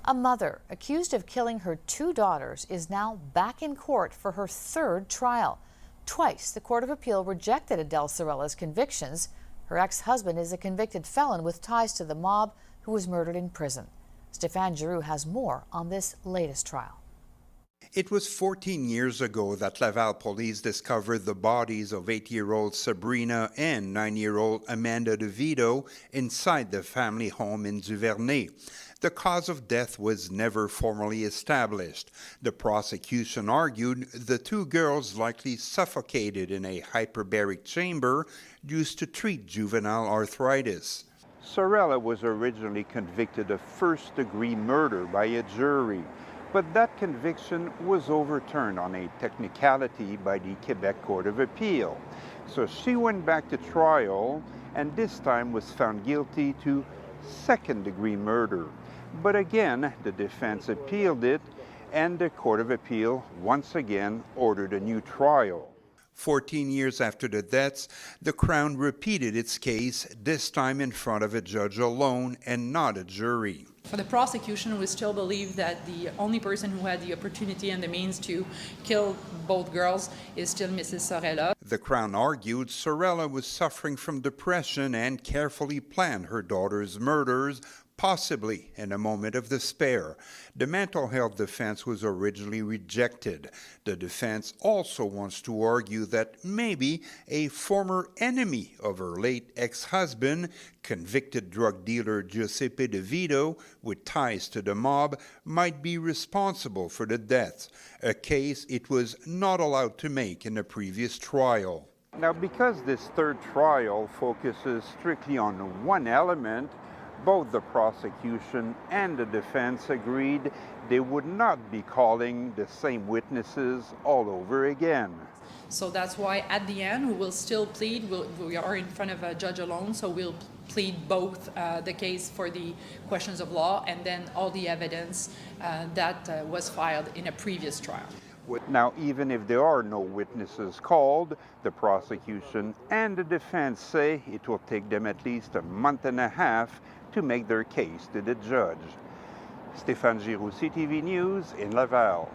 A mother accused of killing her two daughters is now back in court for her third trial. Twice, the Court of Appeal rejected Adele Sorella's convictions. Her ex-husband is a convicted felon with ties to the mob who was murdered in prison. Stéphane Giroux has more on this latest trial. It was 14 years ago that Laval police discovered the bodies of 8-year-old Sabrina and 9-year-old Amanda DeVito inside the family home in Duvernay. The cause of death was never formally established. The prosecution argued the two girls likely suffocated in a hyperbaric chamber used to treat juvenile arthritis. Sorella was originally convicted of first-degree murder by a jury, but that conviction was overturned on a technicality by the Quebec Court of Appeal. So she went back to trial and this time was found guilty to second-degree murder. But again, the defense appealed it, and the Court of Appeal once again ordered a new trial. 14 years after the deaths, the Crown repeated its case, this time in front of a judge alone and not a jury. For the prosecution, we still believe that the only person who had the opportunity and the means to kill both girls is still Mrs. Sorella. The Crown argued Sorella was suffering from depression and carefully planned her daughter's murders, possibly in a moment of despair. The mental health defense was originally rejected. The defense also wants to argue that maybe a former enemy of her late ex-husband, convicted drug dealer Giuseppe DeVito, with ties to the mob, might be responsible for the deaths, a case it was not allowed to make in the previous trial. Now, because this third trial focuses strictly on one element, both the prosecution and the defense agreed they would not be calling the same witnesses all over again. So that's why at the end we will still plead. We are in front of a judge alone, so we'll plead both the case for the questions of law and then all the evidence that was filed in a previous trial. Now, even if there are no witnesses called, the prosecution and the defense say it will take them at least a month and a half to make their case to the judge. Stéphane Giroux, CTV News in Laval.